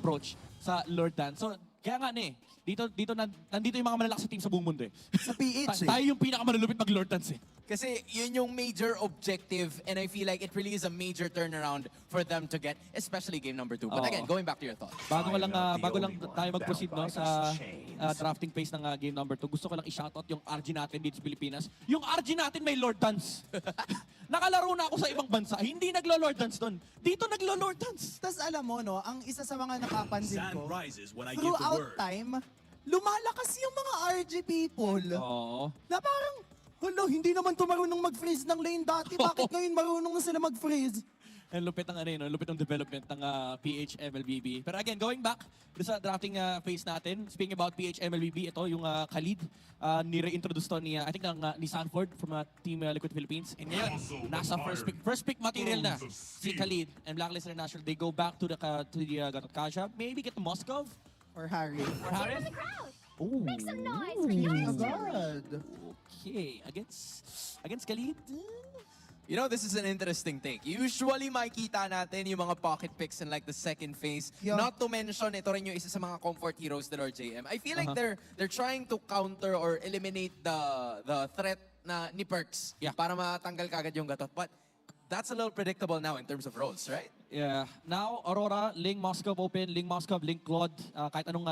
approach sa Lord Dance. So, kaya nga nandito yung mga malalakas sa team sa buong mundo eh. Sa PH Tayo yung pinakamalulupit mag-Lord Dance eh. Kasi yun yung major objective and I feel like it really is a major turnaround for them to get, especially game number 2. But again, going back to your thoughts. Bago lang tayo mag-proceed no, sa drafting phase ng game number 2, gusto ko lang i-shoutout yung RG natin dito sa Pilipinas. Yung RG natin may Lord Dance. Nakalaro na ako sa ibang bansa, hindi naglo-Lord Dance doon. Dito naglo-Lord Dance. Tapos alam mo, no, ang isa sa mga napapansin Sun ko, rises when I give the throughout word. time, lumalakas yung mga RG people. Oo. Na parang, hala, hindi naman to marunong mag-freeze ng lane dati. Bakit ngayon marunong na sila mag-freeze? Ang lupit ng lupit ng development ng PH MLBB. Pero again, going back sa drafting phase natin, speaking about PH MLBB, ito yung Khalid, ni-reintroduce to ni, I think ni Sanford from Team Liquid Philippines. And ngayon, nasa first pick material na si Khalid and Blacklist International. They go back to the Gatot Kasia, maybe get to Moscow Or Harry. or Harris. The crowd. Oh, Make some noise for yours truly. God. okay. Against Khalid. You know, this is an interesting take. Usually, makikita natin yung mga pocket picks in like the second phase. Yeah. Not to mention, ito rin yung isa sa mga comfort heroes ni Lord JM. I feel like they're trying to counter or eliminate the threat na ni Perks para matanggal kagad yung gatot. But that's a little predictable now in terms of roles, right? Yeah. Now, Aurora, Ling Moscow open, Ling Moscow, Ling Claude, kahit anong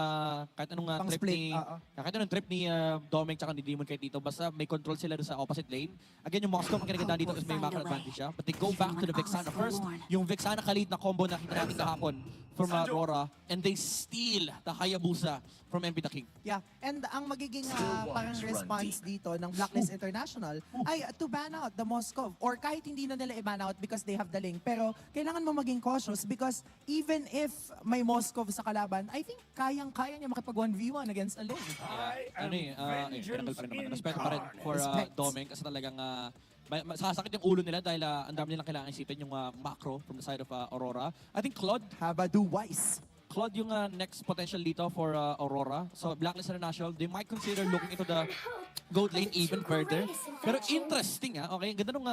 Pang trip split, ni oo. kahit anong trip ni Doming tsaka ni Demon kay Tito, basta may control sila doon sa opposite lane. Again, yung Moscow ang kinaganda dito is may macro advantage siya. But they go back to the Vexana first. Yung Vexana Khalid na combo na kita natin kahapon from Aurora, and they steal the Hayabusa from MP the King. Yeah, and ang magiging parang response dito ng Blacklist International ay to ban out the Moscow. Or kahit hindi na nila i-ban out because they have the link. Pero kailangan mo maging cautious because even if may Moscow sa kalaban, I think kayang-kaya niya makipag 1v1 against a link. Pinakal pa rin naman. Respeto pa rin for Respect. Doming kasi talagang sasakit yung ulo nila dahil ang dami nilang kailangan isipin yung macro from the side of Aurora. I think Claude Habadu wise. Claude yung next potential dito for Aurora. So Blacklist International, they might consider looking into the gold lane even further. Pero interesting okay? Ang ganda nung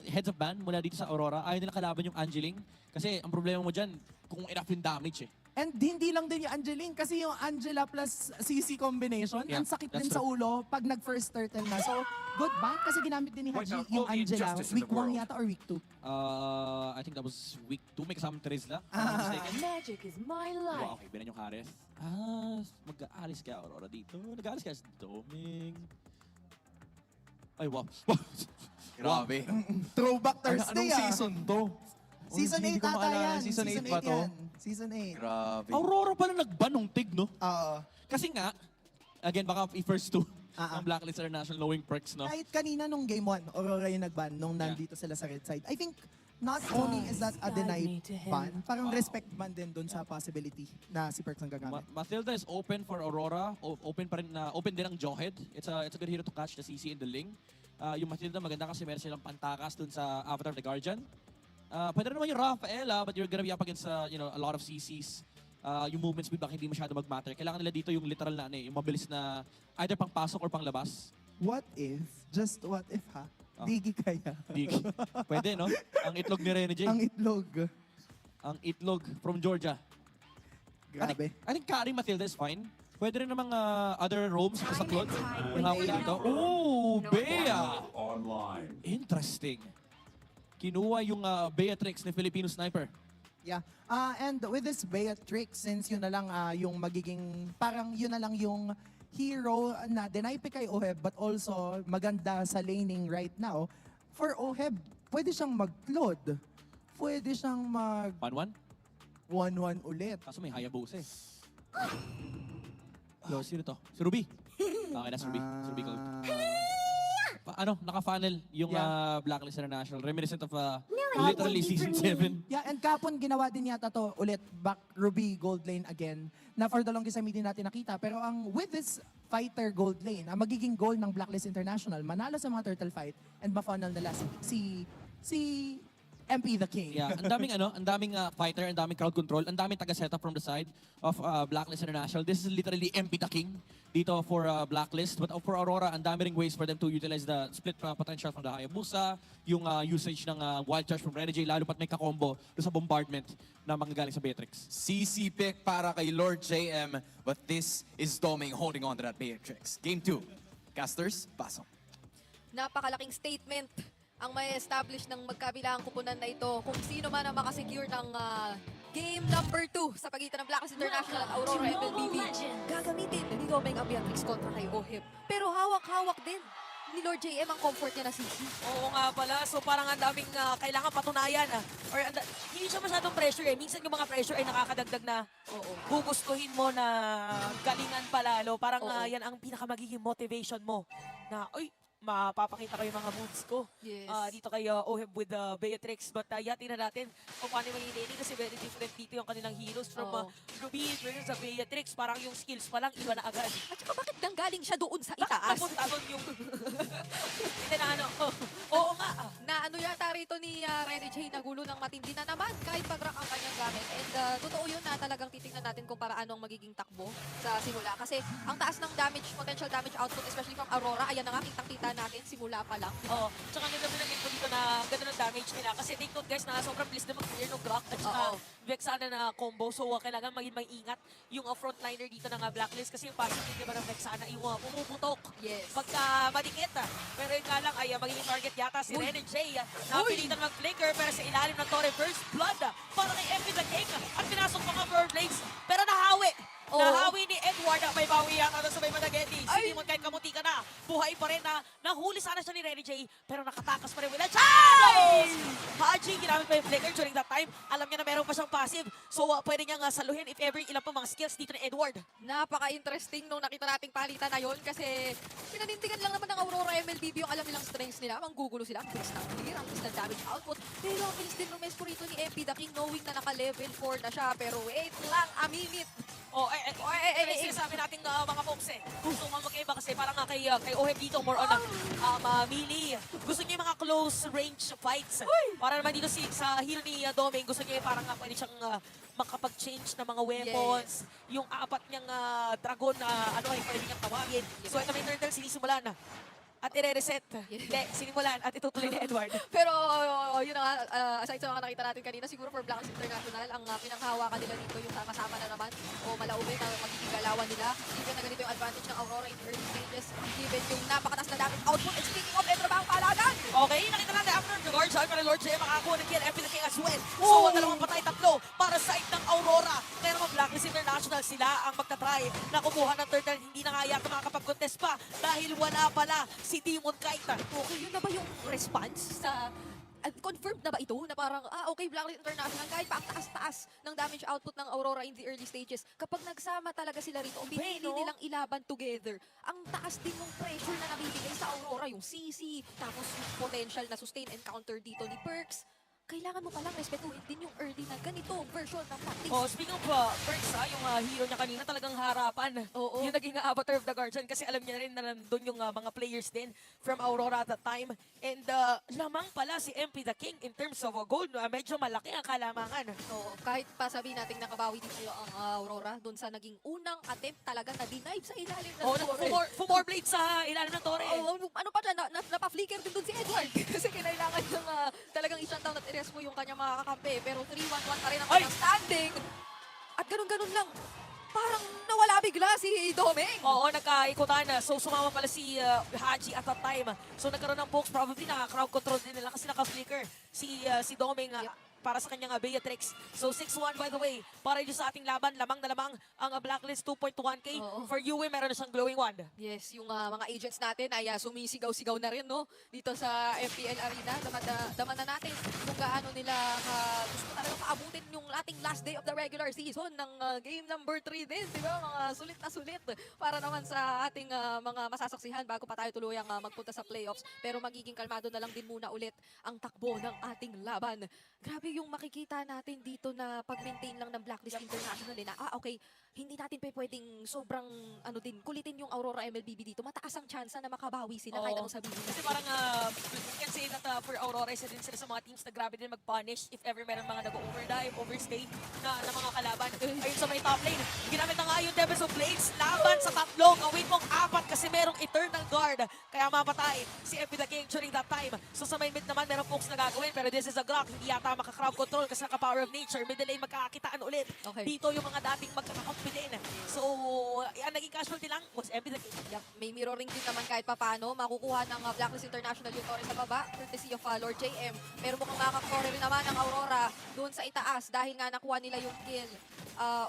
heads of ban mula dito sa Aurora. Ayaw nila kalaban yung Angeling. Kasi ang problema mo dyan, kung enough yung damage And hindi lang din yung Angeline kasi yung Angela plus CC combination, Yeah, ang sakit din that's sa ulo pag nag-first turtle na. So, good ban kasi ginamit din ni Haji yung Angela. Week 1 yata or week 2? I think that was week 2. May kasamang Terizla. If I'm not mistaken. Magic is my life. Wow, okay, binan yung Harith. Mag-aalis kaya Aurora dito. Nag-aalis kaya si Doming. Ay, wow. Grabe. Throwback Thursday Anong season to? Season 8 Hindi ko ata maalala. yan. Season 8 ba to? yan. Season 8. Grabe. Aurora pala nag-ban nung TIG, no? Oo. Kasi nga, again, baka i-first two ng Blacklist International knowing Perks, no? Kahit kanina nung game 1, Aurora yung nag-ban nung nandito sila sa red side. I think not only is that a denied ban, parang respect ban din dun sa possibility na si Perks ang gagamit. Mathilda is open for Aurora. Open pa rin open din ang Jawhead. It's a good hero to catch the CC in the Ling. Yung Mathilda maganda kasi meron silang pantakas dun sa Avatar of the Guardian. Pwede rin naman yung Rafael, but you're gonna be up against a lot of CCs. Yung movement speed baka hindi masyado mag-matter. Kailangan nila dito yung literal na yung mabilis na either pang pasok or pang labas. What if, just what if ha, Digi kaya? Digi. Pwede, no? Ang itlog ni Rene J. Ang itlog. Ang itlog from Georgia. Grabe. I think carry Mathilda is fine. Pwede rin namang other roams sa Claude. Yung hawak dito. Oh, Bea! Online. Interesting. Kinuha yung Beatrix ni Filipino Sniper. Yeah. And with this Beatrix, since yun na lang yung magiging, parang yun na lang yung hero na deny pick kay Oheb but also maganda sa laning right now. For Oheb, pwede siyang mag-Claude. Pwede siyang mag 1-1. 1-1 ulit. Kaso may Hayabusa eh. Hello, sino to? Si Ruby. Okay, that's Ruby. Si Ruby Gold. Naka-funnel yung Blacklist International. Reminiscent of literally season 7. Yeah, and kapon ginawa din yata to ulit back Ruby gold lane again na for the longest time hindi natin nakita. Pero ang with this fighter gold lane, ang magiging goal ng Blacklist International, manalo sa mga turtle fight and ma-funnel nila si MP the King. Yeah, ang daming fighter, ang daming crowd control, ang daming taga-setup from the side of Blacklist International. This is literally MP the King dito for Blacklist. But for Aurora, ang dami ring ways for them to utilize the split potential from the Hayabusa, yung usage ng Wild Charge from Renegade, lalo pat may kakombo doon sa bombardment na manggagaling sa Beatrix. CC pick para kay Lord JM, but this is Doming holding on to that Beatrix. Game 2. Casters, pasok. Napakalaking statement ang may establish ng magkabilang kupunan na ito kung sino man ang makasecure ng game number 2 sa pagitan ng Blacklist International at Aurora MLBB. Gagamitin ni Domeng ang Beatrix kontra kay Oheb. Pero hawak-hawak din ni Lord JM ang comfort niya na CC. Oo nga pala. So parang ang daming kailangan patunayan. Or hindi siya masyadong pressure eh. Minsan yung mga pressure ay nakakadagdag na gugustuhin mo na galingan palalo. Parang Oo. yan ang pinakamagiging motivation mo. Na, uy, mapapakita ko yung mga moves ko. Yes. Dito kay Oheb with Beatrix. But tingnan natin kung paano magiging laning kasi very different dito yung kanilang heroes from Oo. Ruby versus Beatrix. Parang yung skills pa lang iba na agad. At saka bakit nanggaling siya doon sa Bakit itaas? napunta doon yung... Hindi na ano. Oo nga. Na ano yata rito ni Renny J, nagulo ng matindi na naman kahit pag-rock ang kanyang gamit. And totoo yun na talagang titignan natin kung paano ang magiging takbo sa simula. Kasi ang taas ng potential damage output, especially from Aurora, ayan na nga, kitang-kita natin simula pa lang. Oo. Tsaka ganda mo ng info dito na ganda ng damage nila. Kasi take note guys na sobrang bilis na mag-clear ng Glock at saka Oo. Vexana na combo. So kailangan maging maingat yung frontliner dito ng Blacklist kasi yung passive din naman ng Vexana yung pumuputok. Yes. Pagka madikit. Pero yun nga lang ay magiging target yata si Ren and Jay. Napilitan mag-flicker pero sa ilalim ng Torre First Blood para kay MP the King. At pinasok mga Bird Blades pero nahawi. Oo. Nahawi ni Edward. May bawi yata doon sa may Madagetti. Si Ay! Demon kahit kamuti ka na. Buhay pa rin na nahuli sana siya ni Renny J. Pero nakatakas pa rin with a chance! Haji, ginamit pa yung flicker during that time. Alam niya na meron pa siyang passive. So pwede niyang saluhin if ever ilan pa mga skills dito ni Edward. Napaka-interesting nung nakita nating palitan na yun kasi pinanindigan lang naman ng Aurora MLBB yung alam nilang strengths nila. Manggugulo sila, ang bilis ng clear, ang bilis ng damage output. Pero ang bilis din rumesco rito ni MP the King knowing na naka-level 4 na siya. Pero wait lang, a minute. Sinasabi natin mga folks gusto mo mag-iba kasi parang kay Oheb dito more on melee. Gusto niya yung mga close range fights. Para naman dito sa hero ni Doming, gusto niya yung parang pwede siyang makapag-change ng mga weapons. Yung apat niyang dragon na ay pwede niyang tawagin. So ito may turtle sinisimulan at i-reset. Hindi, sinimulan at itutuloy ni Edward. Pero yun na nga, aside sa mga nakita natin kanina, siguro for Blacklist International, ang pinanghawakan nila dito yung sama-sama na naman o malaubi na magiging galawan nila. Given na ganito yung advantage ng Aurora in early stages, given yung napakataas na damage output. And speaking of Edra ba ang palagan? Okay, nakita natin after the guard side para Lord J makakuha ng kill MP the King as well. So, dalawang patay tatlo para side ng Aurora. Kaya naman Blacklist International sila ang magtatry na kumuha ng turtle. Hindi na nga yata makakapag-contest pa dahil wala pala si Demon Kite. Okay, yun na ba yung response sa... confirmed na ba ito na parang, okay, Blacklist International, kahit pa ang taas-taas ng damage output ng Aurora in the early stages, kapag nagsama talaga sila rito, o pinili no? nilang ilaban together, ang taas din ng pressure na nabibigay sa Aurora, yung CC, tapos yung potential na sustain encounter dito ni Perks, kailangan mo palang respetuhin din yung early na ganito version ng tactics. Oh, speaking of Perks, yung hero niya kanina talagang harapan. Oo. Yung naging avatar of the Guardian kasi alam niya rin na nandun yung mga players din from Aurora at that time. And lamang pala si MP the King in terms of gold. Medyo malaki ang kalamangan. Oo, kahit pa sabihin natin nakabawi dito ang Aurora, dun sa naging unang attempt talaga na denive sa ilalim ng Oh, torre. for more blades sa ilalim ng torre. Oh, ano pa dyan, napaflicker din dun si Edward. Kasi kinailangan ng talagang i-shutdown at i-rest mo yung kanyang mga kakampi. Pero 3-1-1 pa rin ang Ay! kanyang standing. At ganun-ganun lang. Parang nawala bigla si Domeng. Oo, nagkaikutan. So, sumama pala si Haji at that time. So, nagkaroon ng pokes. Probably crowd control din nila kasi naka-flicker si Domeng para sa kanyang Beatrix. So, 6-1 by the way. Para dito sa ating laban, lamang na lamang ang Blacklist 2.1k. Oo. For Yue, meron na siyang glowing wand. Yes, yung mga agents natin ay sumisigaw-sigaw na rin, no? Dito sa FPL Arena. Daman na natin kung gaano nila gusto talaga maabutin yung ating last day of the regular season ng game number 3 din, di ba? Mga sulit na sulit para naman sa ating mga masasaksihan bago pa tayo tuluyang magpunta sa playoffs. Pero magiging kalmado na lang din muna ulit ang takbo ng ating laban. Grabe yung makikita natin dito na pag-maintain lang ng Blacklist International na, okay, hindi natin pwedeng sobrang kulitin yung Aurora MLBB dito. Mataas ang tsansa na makabawi sila kahit Oo. anong sabihin Kasi natin. parang, we can say that for Aurora, isa din sila sa mga teams na grabe din mag-punish if ever meron mga nag-overdive, overstay na mga kalaban. Ayun sa may top lane, ginamit na nga yung Tempest of Blades laban sa tatlong, away mong 4 kasi merong Eternal Guard. Kaya mapatay si FP The King during that time. So sa main mid naman, meron folks na gagawin, pero this is a Glock, hindi yata maka-crowd control kasi naka-power of nature. Middle lane magkakakitaan ulit. Okay. Dito yung mga dating magkakakampi din. So, ang naging casualty lang was FP The King. Yeah, may mirroring din naman kahit papano. Makukuha ng Blacklist International yung Torres sa baba, courtesy of Lord JM. Pero mukhang makakakore rin naman ang Aurora doon sa itaas dahil nga nakuha nila yung kill.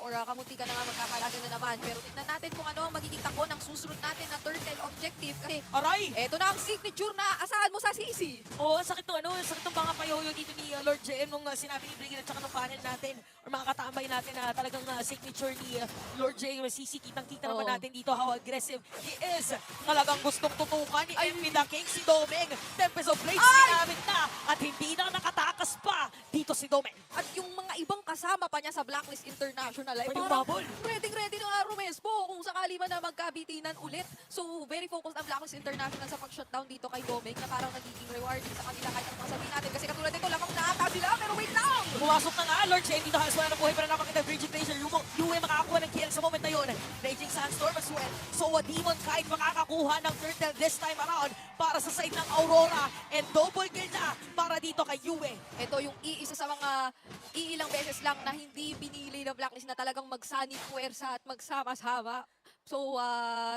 Or kamunti ka na nga magkakalaga na naman. Pero tignan natin kung ano ang magiging takbo ng susunod natin na turtle objective. Kasi Aray! eto na ang signature na asahan mo sa sisi. Oo, sakit ng sakit ng mga payoyo dito ni Lord JM nung sinabi ni Brigid at saka ng panel natin or mga katambay natin na talagang signature ni Lord JM. CC, kitang-kita naman Oo. natin dito how aggressive he is. Talagang gustong tutukan ni FP The King si Domeng. Tempest of Blades ginamit na at hindi na nakatakas pa dito si Domeng. At yung mga ibang kasama pa niya sa Blacklist International ay Yung parang bubble. ready na nga Romespo kung sakali man na magkabitinan ulit. So very focused ang Blacklist International sa pag-shutdown dito kay Domeng na parang nagiging rewarding sa kanila kahit anong masabihin natin. Kasi katulad nito, lamang naata sila pero wait lang! Pumasok na nga, Lord JM dito halos wala na buhay pero napakita Bridget Glacier. Yue makakakuha ng kill sa moment na yun. Raging Sandstorm as well. So a Demon Kite makakakuha ng turtle this time around para sa side ng Aurora and double kill na para dito kay Yue. Ito yung iisa sa mga iilang beses lang na hindi pinili ng Blacklist na talagang magsanib puwersa at magsama-sama. So,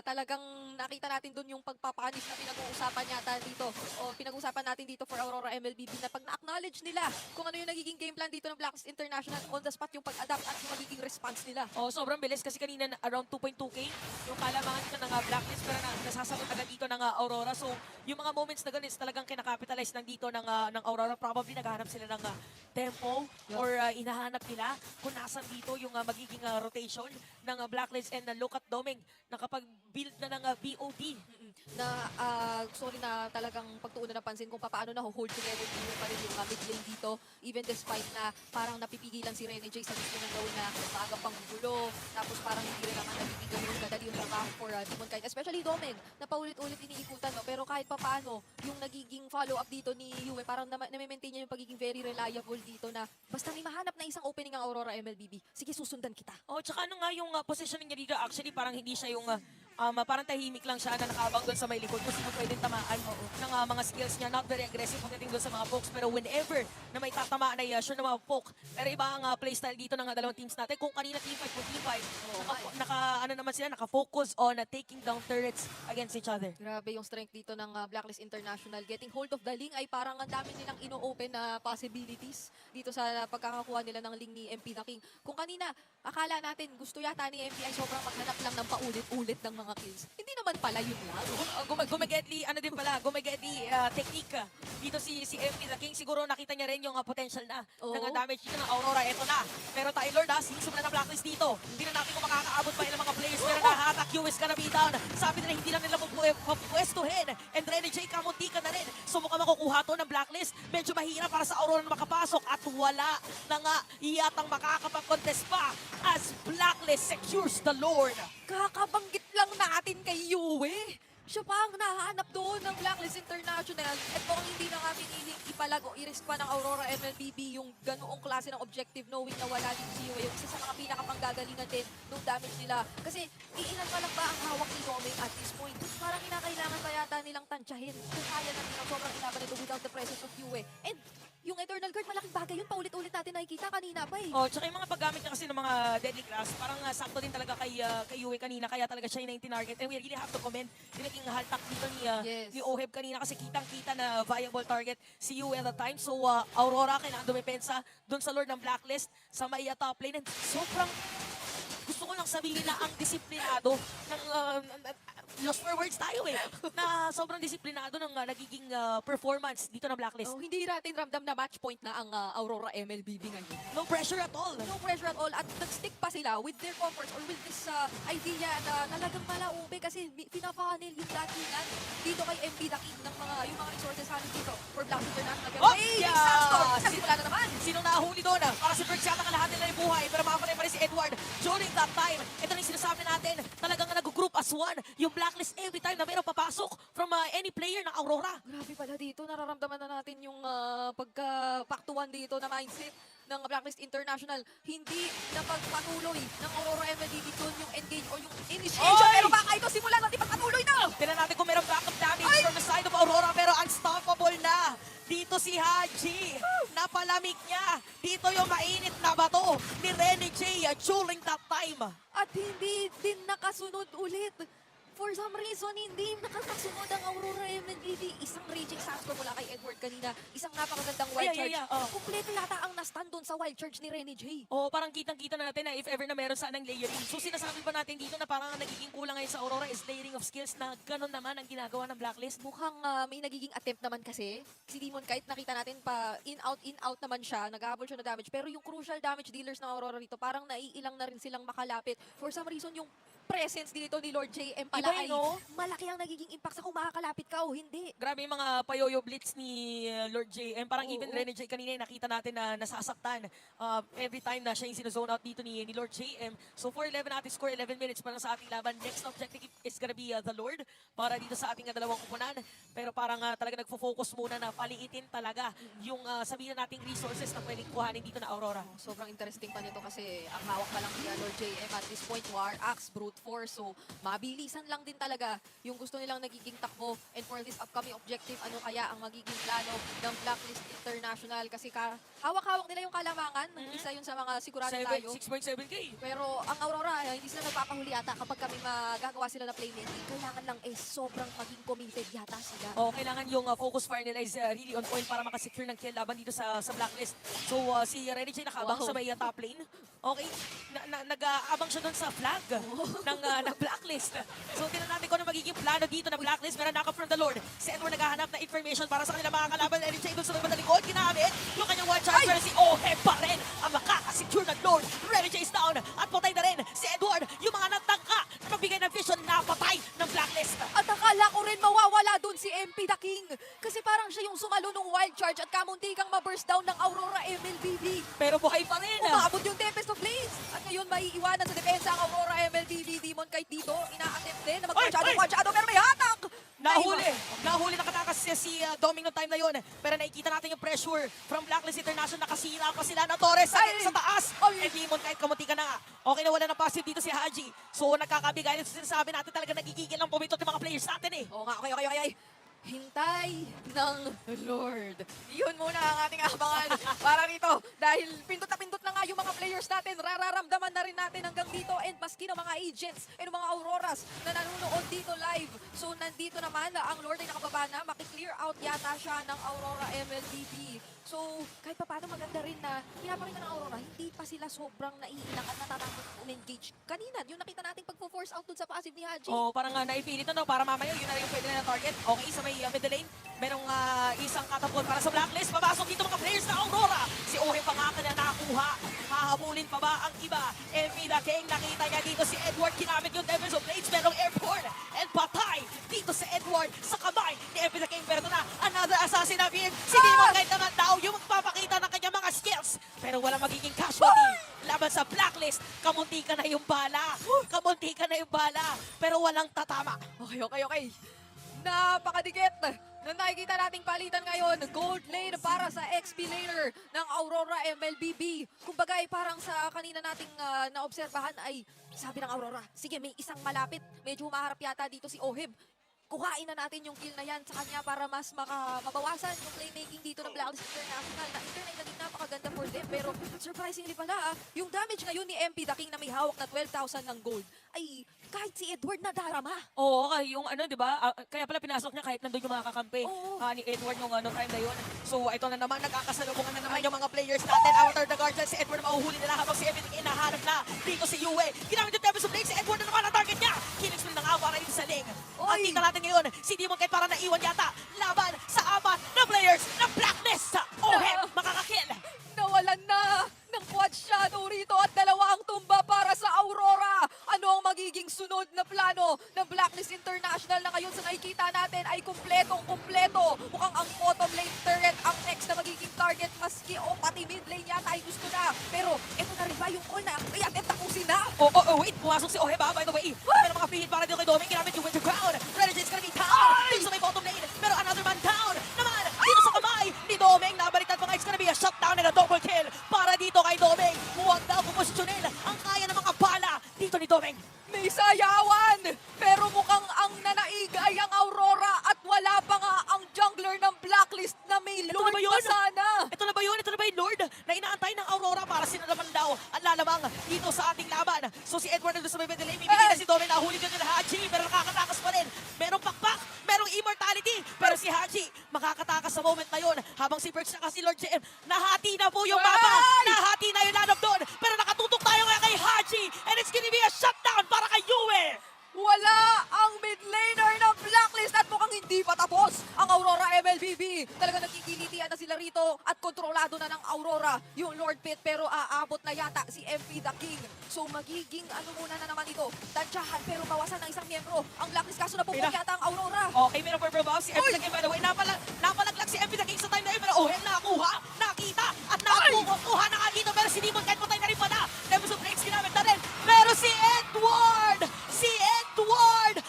talagang nakita natin doon yung pagpapanis na pinag-uusapan yata dito o pinag-uusapan natin dito for Aurora MLBB na pag na-acknowledge nila kung ano yung nagiging game plan dito ng Blacklist International on the spot yung pag-adapt at yung magiging response nila. Oh, sobrang bilis kasi kanina around 2.2k yung kalamangan dito ng Blacklist pero nasasagot agad dito ng Aurora. So, yung mga moments na ganun is talagang kinakapitalize lang dito ng Aurora. Probably naghahanap sila ng tempo or inahanap nila kung nasan dito yung magiging rotation ng Blacklist and look at Domeng nakapag-build na ng BOD. Na gusto ko rin na talagang pagtuunan ng pansin kung paano na-hold together team pa rin yung mid lane dito. Even despite na parang napipigilan si Rene J sa gusto niyang gawin na maaga pang gulo. Tapos parang hindi rin naman nabibigyan yung kadali yung trabaho for Demon Kite. Especially Domeng, na paulit-ulit iniikutan. No? Pero kahit paano, yung nagiging follow-up dito ni Yue, parang na-maintain niya yung pagiging very reliable dito na basta may mahanap na isang opening ang Aurora MLBB, sige susundan kita. Oh, tsaka ano nga yung positioning niya dito, actually parang hindi siya yung parang tahimik lang siya na nakabang doon sa may likod kasi pwedeng tamaan ng mga skills niya. Not very aggressive pagdating doon sa mga pokes pero whenever na may tatamaan ay sure na mga poke. Pero iba ang playstyle dito ng dalawang teams natin. Kung kanina team fight po team fight, naman sila, naka-focus on taking down turrets against each other. Grabe yung strength dito ng Blacklist International. Getting hold of the link ay parang ang dami nilang ino-open na possibilities dito sa pagkakakuha nila ng link ni MP The King. Kung kanina, akala natin gusto yata ni MP ay sobrang maghanap lang ng paulit-ulit ng mga kills. Hindi naman pala yun lang. Gumagedli, gumagedli technique dito si MP The King. Siguro nakita niya rin yung potential na Oo. ng damage dito ng Aurora. Eto na. Pero Tyler sinisip na ng Blacklist dito. Hindi na natin kung makakaabot pa ilang mga players. Pero nahatak, US ka na be down. Sabi nila hindi lang nila mapupwestuhin. And Rene J, kamunti ka na rin. So mukhang makukuha to ng Blacklist. Medyo mahirap para sa Aurora na makapasok. At wala na nga iyatang makakapag-contest pa as Blacklist secures the Lord. Kakabanggit lang natin kay Yue. Siya pa ang nahanap doon ng Blacklist International. At kung hindi na nga piniling ipalago, i-risk pa ng Aurora MLBB yung ganoong klase ng objective knowing na wala din si Yue. Yung isa sa mga pinakapanggagalingan din nung damage nila. Kasi iilan pa lang ba ang hawak ni Domeng at this point? Parang kinakailangan pa yata nilang tansyahin kung kaya na nilang sobrang ilaban nito without the presence of Yue. And yung Eternal Guard, malaking bagay yun. Paulit-ulit natin nakikita kanina pa eh. Oh, tsaka yung mga paggamit niya kasi ng mga deadly class, parang sakto din talaga kay Yue kanina, kaya talaga siya yung 19 target. And we really have to commend yung naging haltak dito Yes. ni Oheb kanina kasi kitang-kita na viable target si Yue at the time. So, Aurora, kailangan dumepensa doon sa Lord ng Blacklist sa may top lane. And sobrang gusto ko lang sabihin na ang disiplinado ng lost for words tayo eh. Na sobrang disiplinado ng nagiging performance dito ng Blacklist. Oh, hindi natin ramdam na match point na ang Aurora MLBB ngayon. No pressure at all. No pressure at all. At nag-stick pa sila with their comforts or with this idea na talagang malaubi kasi pinapanil yung datingan dito kay MP The King ng yung mga resources namin dito for Black International. Oh, Hey, yeah! Sandstorm! Nagsimula na naman! Sinong nahuli doon? Para si Perks yata kalahati na yung buhay pero mapapalay pa rin si Edward during that time. Ito 1 yung blacklist every time na mayroong papasok from any player ng Aurora. Grabe pala dito, nararamdaman na natin yung pagka-paktuan dito na mindset ng Blacklist International. Hindi na pagpatuloy ng Aurora MLBB doon yung engage or yung initiation. Oy! Pero baka ito simulan natin pagpatuloy na! Tignan natin kung mayroong backup damage from the side of Aurora pero unstoppable na. Dito si Haji, napalamig niya. Dito yung mainit na bato ni Renny J during that time. At hindi din nakasunod ulit. For some reason, hindi nakakasunod ang Aurora MLBB. Isang raging sandstorm mula kay Edward kanina. Isang napakagandang wild charge. Oh. Kumpleto yata ang na-stun doon sa wild charge ni Renny J. O parang kitang-kita na natin na if ever na meron sanang layering. So sinasabi ba natin dito na parang ang nagiging kulang ngayon sa Aurora is layering of skills na ganun naman ang ginagawa ng Blacklist? Mukhang may nagiging attempt naman kasi. Si Demon kahit nakita natin pa in out naman siya, nag-aabol siya na damage. Pero yung crucial damage dealers ng Aurora rito, parang naiilang na rin silang makalapit. For some reason, yung presence dito ni Lord JM pala Iba ay yun, no? malaki ang nagiging impact sa kung makakalapit ka o hindi. Grabe yung mga payoyo blitz ni Lord JM. Parang Oo. even Renny J kanina nakita natin na nasasaktan every time na siya yung sinozone out dito ni Lord JM. So 4-11 natin score, 11 minutes pa lang sa ating laban. Next objective is gonna be the Lord para dito sa ating dalawang kupunan. Pero parang talaga nagfo-focus muna na paliitin talaga yung sabihin nating resources na pwedeng kuhanin dito na Aurora. Sobrang interesting pa nito kasi ang hawak pa lang ni Lord JM at this point, War Axe, Brute Force. So, mabilisan lang din talaga yung gusto nilang nagiging takbo. And for this upcoming objective, ano kaya ang magiging plano ng Blacklist International? Kasi hawak-hawak nila yung kalamangan. Isa yun sa mga sigurado tayo. 6.7k. Pero ang Aurora, hindi sila nagpapahuli ata kapag kami magagawa sila na playmaking. Kailangan lang sobrang maging committed yata sila. O kailangan yung focus fire nila is really on point para makasecure ng kill laban dito sa Blacklist. So si Renny J nakaabang Wow. sa may top lane. Okay, nag-aabang siya dun sa flag ng Blacklist. So tingnan natin kung ano magiging plano dito ng Blacklist. Meron knock from the Lord. Si Edward naghahanap ng information para sa kanila mga kalaban. Renny J dun sa may madalikod. Ginamit yung kanyang one charge. Pero si Ohe pa rin ang makakasecure ng Lord. Renny J is down at patay na rin si Edward. Yung mga natangka na magbigay ng vision na patay ng Blacklist. At akala ko rin mawawala dun si MP The King. Kasi parang siya yung sumalo ng wild charge at kamuntikang ma-burst down ng Aurora MLBB. Pero buhay pa rin. Umabot yung Tempest of Blaze. At ngayon maiiwanan sa depensa ang Aurora MLBB. Demon kahit dito, ina-attempt din na magkwatsyado pero may hatak! Nahuli nakatakas si Doming noong time na yun. Pero nakikita natin yung pressure from Blacklist International. Nakasira pa sila ng Torres sa taas. And Demon kahit kamunti ka na nga. Okay na wala ng passive dito si Haji. So nagkakabigay. Sinasabi natin talaga nagigigil ng pumitot yung mga players natin eh. Oo nga, okay. Hintay ng Lord. Yun muna ang ating abangan para rito. Dahil pindot na pindot na nga yung mga players natin. Rararamdaman na rin natin hanggang dito. And maski ng mga agents and mga Auroras na nanonood dito live. So nandito naman ang Lord ay nakababa na. Maki-clear out yata siya ng Aurora MLBB. So kahit pa paano maganda rin na pinapakita ng Aurora, hindi pa sila sobrang naiilang at natatakot un-engage. Kanina, yung nakita nating pagpo-force out dun sa passive ni Haji. Oh, parang naipilit na para mamaya yun na rin yung pwede na target. Okay, sa may middle lane, merong isang catapult para sa Blacklist. Papasok dito mga players ng Aurora. Si Ohe pa nga na nakakuha. Hahabulin pa ba ang iba? MP The King, nakita niya dito si Edward. Ginamit yung Devils of Blades, merong airborne. And patay dito si Edward sa kamay ni MP The King. Pero ito na, another assassin na being si Demon kahit naman daw yung magpapakita ng kanyang mga skills. Pero walang magiging casualty. Laban sa Blacklist, kamunti ka na yung bala. Kamunti ka na yung bala. Pero walang tatama. Okay. Napakadikit na nakikita nating palitan ngayon. Gold lane para sa XP laner ng Aurora MLBB. Kumbaga ay parang sa kanina nating naobserbahan ay sabi ng Aurora, sige may isang malapit. Medyo humaharap yata dito si Oheb. Kuhain na natin yung kill na yan sa kanya para mas mabawasan yung playmaking dito ng Blacklist International na internet naging napakaganda for them. Pero surprisingly pala, yung damage ngayon ni MP The King na may hawak na 12,000 ng gold ay kahit si Edward nadarama. Oo, yung di ba? Kaya pala pinasok niya kahit nandun yung mga kakampi Oo. ni Edward nung time na yun. So ito na naman, nagkakasalubungan na naman yung mga players natin. Outer the guardian, si Edward na mahuhuli nila habang si Evan inahanap na dito si Yue. Ginamit yung Devils of Blade, si Edward na naman ang target niya. Killing spree ng awa dito sa ling. At kita natin ngayon, si Demon kahit parang naiwan yata laban sa apat na players ng Blacklist. Ohem, makakakill. Nawalan na ng quad shadow rito at dalawa ang tumba para sa Aurora. Ano ang magiging sunod na plano ng Blacklist International na ngayon sa nakikita natin ay kumpletong-kumpleto. Mukhang ang bottom lane turret ang next na magiging target maski o pati mid lane yata ay gusto na. Pero eto na rin ba yung call na kaya tapusin na? Wait, pumasok si Ohe ba? By the way, pero mga pihit para dito kay Doming. na double kill para dito kay Domeng. Huwag daw puposisyonin ang kaya ng mga bala dito ni Domeng. May sayawan! Pero mukhang ang nanaig ay ang Aurora at wala pa nga ang jungler ng Blacklist na may Ito na Lord ba yun? pa sana. Ito na ba yun? Ito na ba yung Lord na inaantay ng Aurora para sila naman daw ang lalamang dito sa ating laban? So si Edward nandun sa may delay, bibigyan na si Domeng, nahuli din nila Haji, pero nakakatakas pa rin. Merong pakpak, merong immortality, pero si Haji makakatakas sa moment na yun. Habang si Perks at si Lord JM, nahati na po yung mapa, nahati na yung lanab doon, pero nakatutok tayo ngayon kay Haji, and it's gonna be a shutdown para kay Yue. Wala ang mid laner ng Blacklist at mukhang hindi pa tapos ang Aurora MLBB. Talaga nagkikilitian na sila rito at kontrolado na ng Aurora yung Lord Pit, pero aabot na yata si MP the King. So magiging ano muna na naman ito, tansyahan pero bawasan ng isang miyembro ang Blacklist, kaso napupong yata ang Aurora. Okay, meron purple buff si MP the King, by the way. Napalaglag si MP the King sa time na yun, pero Ohem nakakuha, nakita, at nakukuha na nga dito, pero si Demon kahit patay na rin pala. Levels of breaks ginamit na rin, pero si Edward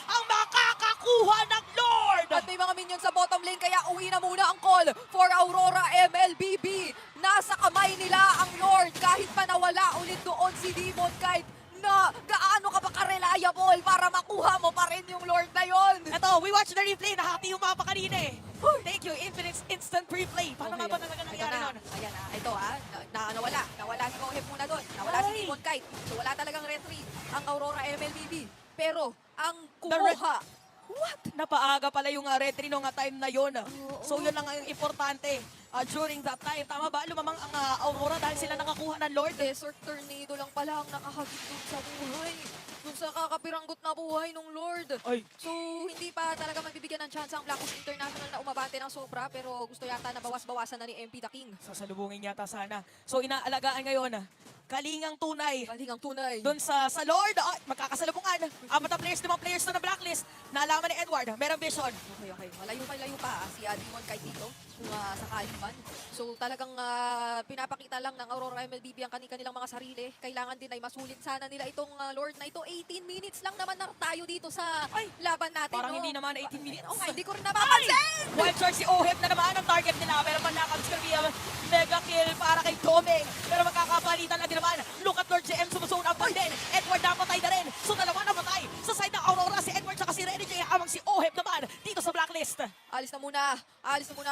ang makakakuha ng Lord! At may mga minions sa bottom lane, kaya uwi na muna ang call for Aurora MLBB. Nasa kamay nila ang Lord kahit pa nawala ulit doon si Demon Kite, na gaano ka ba ka-reliable para makuha mo pa rin yung Lord na yon. Eto, we watch the replay, nahati yung mapa kanina eh. Thank you, Infinite Instant Replay. Paano nga ba talaga nangyari nun? Ayan na, ito nawala si Koheb muna doon, nawala si Demon Kite. So wala talagang retreat ang Aurora MLBB. Pero ang kumuha, Napaaga pala yung retry nung time na yun. So yun lang ang importante during that time. Tama ba? Lumamang ang Aurora dahil sila nakakuha ng Lord. Desert Tornado lang pala ang nakahagit dun sa buhay. Dun sa kakapiranggot na buhay ng Lord. Ay. So, hindi pa talaga magbibigyan ng chance ang Blacklist International na umabante ng sobra, pero gusto yata na bawas-bawasan na ni MP the King. Sasalubungin yata sana. So inaalagaan ngayon, Kalingang Tunay. Galing ang tunay. Doon sa Lord, magkakasalubungan. 4 na players, 5 players na Blacklist. Naalaman ni Edward, merong vision. Okay. Malayo pa si Demon Kite dito kung sakali man. So talagang pinapakita lang ng Aurora MLBB ang kanilang mga sarili. Kailangan din ay masulit sana nila itong Lord na ito. 18 minutes lang naman na tayo dito sa laban natin. Parang no? hindi naman 18 minutes. Oh, hindi ko rin napapansin! Wild Charge si Oheb na naman ang target nila. Pero panlakad is gonna be a mega kill para kay Domeng. Pero magkakapalitan na din naman. Look at Lord JM, sumusuna ang din. Edward napatay na rin. So dalawa napatay. Sa side ng Aurora, si Edward at si Renny J. Habang si Oheb naman dito sa Blacklist. Alis na muna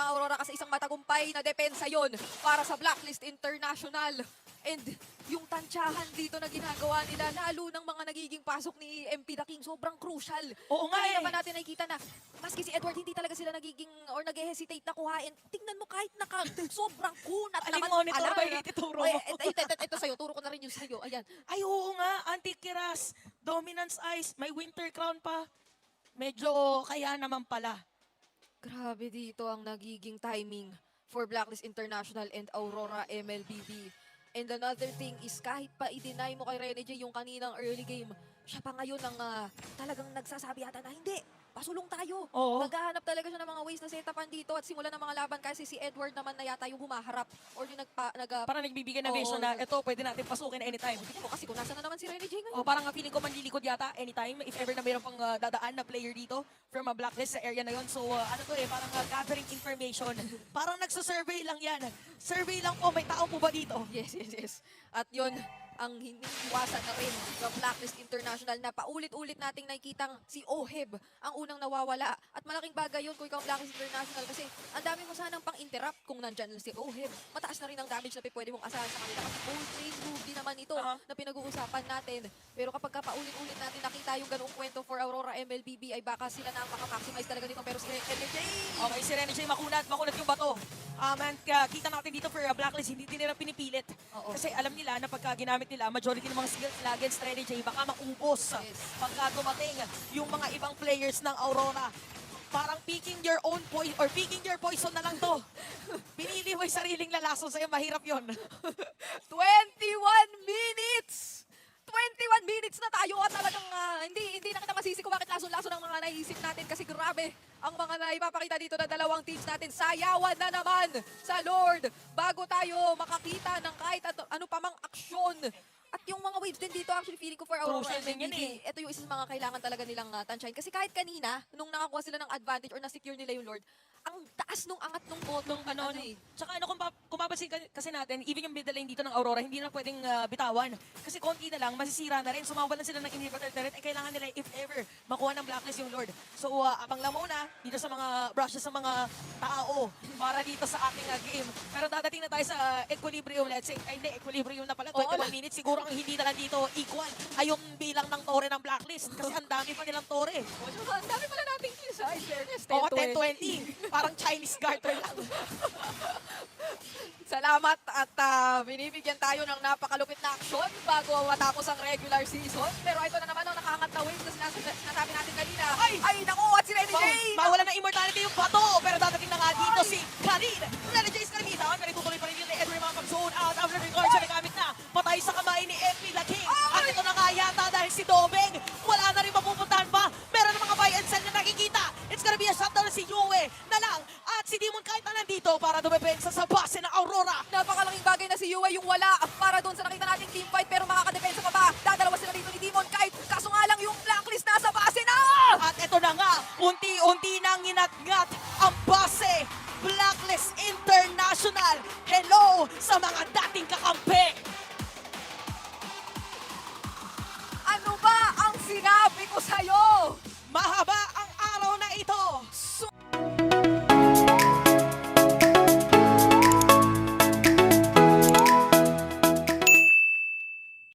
ang Aurora kasi isang matagumpay na depensa yon para sa Blacklist International. And yung tansyahan dito na ginagawa nila, lalo ng mga nagiging pasok ni MP the King, sobrang crucial. Oo nga Kanina eh. pa natin nakikita na, maski si Edward, hindi talaga sila nagiging or nag-hesitate na kuhain. Tingnan mo kahit sobrang kunat Aling naman. monitor ba yung ituturo mo? Ito sa'yo, turo ko na rin yung sa'yo. Ayan. Ay, oo nga. Antikiras. Dominance Ice. May Winter Crown pa. Medyo kaya naman pala. Grabe dito ang nagiging timing for Blacklist International and Aurora MLBB. And another thing is kahit pa i-deny mo kay Rene J yung kaninang early game, siya pa ngayon ang talagang nagsasabi yata na hindi, pasulong tayo. Oo. Naghahanap talaga siya ng mga ways na setapan dito at simulan ng mga laban kasi si Edward naman na yata yung humaharap or yung Parang nagbibigay na Oo, vision na ito pwede natin pasukin anytime. Tingnan mo kasi kung nasa na naman si Rene J ngayon. O parang feeling ko manlilikod yata anytime if ever na mayroon pang dadaan na player dito from a Blacklist sa area na yon. So ano to parang gathering information. Parang nagsasurvey lang yan. Survey lang po, may tao po ba dito? Yes. At yun, ang hiniiwasan na rin ng Blacklist International na paulit-ulit nating nakikitang si Oheb ang unang nawawala. At malaking bagay yun kung ikaw ang Blacklist International kasi ang dami mo sanang pang-interrupt kung nandyan lang si Oheb. Mataas na rin ang damage na pwede mong asahan sa kanila kasi full chain move din naman ito na pinag-uusapan natin. Pero kapag paulit-ulit natin nakita yung ganung kwento for Aurora MLBB ay baka sila na ang makamaximize talaga dito. Pero si NJ, Okay, si Renny J, makunat yung bato. And kita natin dito for Blacklist, hindi din nila pinipilit. Oo. Kasi alam nila na pagka ginamit nila, majority ng mga skills nila against Renny J, baka maubos. Yes. Pagka dumating yung mga ibang players ng Aurora. Parang picking your own poison, or picking your poison na lang to. Pinili mo yung sariling lalaso sa'yo, mahirap yon. 21 minutes! 21 minutes na tayo at talagang hindi na kita masisi kung bakit laso-laso ng mga naisip natin kasi grabe ang mga naipapakita dito na dalawang teams natin. Sayawan na naman sa Lord bago tayo makakita ng kahit ano pa mang aksyon At yung mga waves din dito, actually feeling ko for Aurora Crucial din yan MLBB, ito yung isa sa mga kailangan talaga nilang tansyahin. Kasi kahit kanina, nung nakakuha sila ng advantage or na-secure nila yung Lord, ang taas nung angat nung bottom, ano, Tsaka ano, kung papansin kasi natin, even yung middle lane dito ng Aurora, hindi na pwedeng bitawan. Kasi konti na lang, masisira na rin. Sumawalan sila ng inhibitor turret, eh kailangan nila, if ever, makuha ng blacklist yung Lord. So, abang lang muna dito sa mga brushes sa mga tao para dito sa ating game. Pero dadating na tayo sa equilibrium, let's say, ay hindi, equilibrium na pala, 21 minutes. Siguro ang hindi na lang dito equal ay yung bilang ng tore ng blacklist. Kasi ang dami pa nilang tore. Ang dami pala nating kills, ha? In fairness, Oo, 10-20. 10-20. Parang Chinese garter lang. Salamat at binibigyan tayo ng napakalupit na aksyon bago matapos ang regular season. Pero ito na naman ang nakaangat na wave na sinasabi natin kanina. Ay, naku, at si Renny Jane! Mawala ng immortality yung bato, pero dadating na nga dito si Khalid. Renny J. Scarmita, pero tutuloy pa rin yun ni Edwin mga pag-zone out after the record siya nagamit na. Patay sa kamay ni FP The King. At ito na nga yata dahil si Dobeng, wala na rin mapupuntahan pa. Meron ng mga buy and sell na nakikita. It's gonna be a shutdown si Yue na lang. At si Demon kahit na nandito para dumepensa sa base ng Aurora. Napakalaking bagay na si Yue yung wala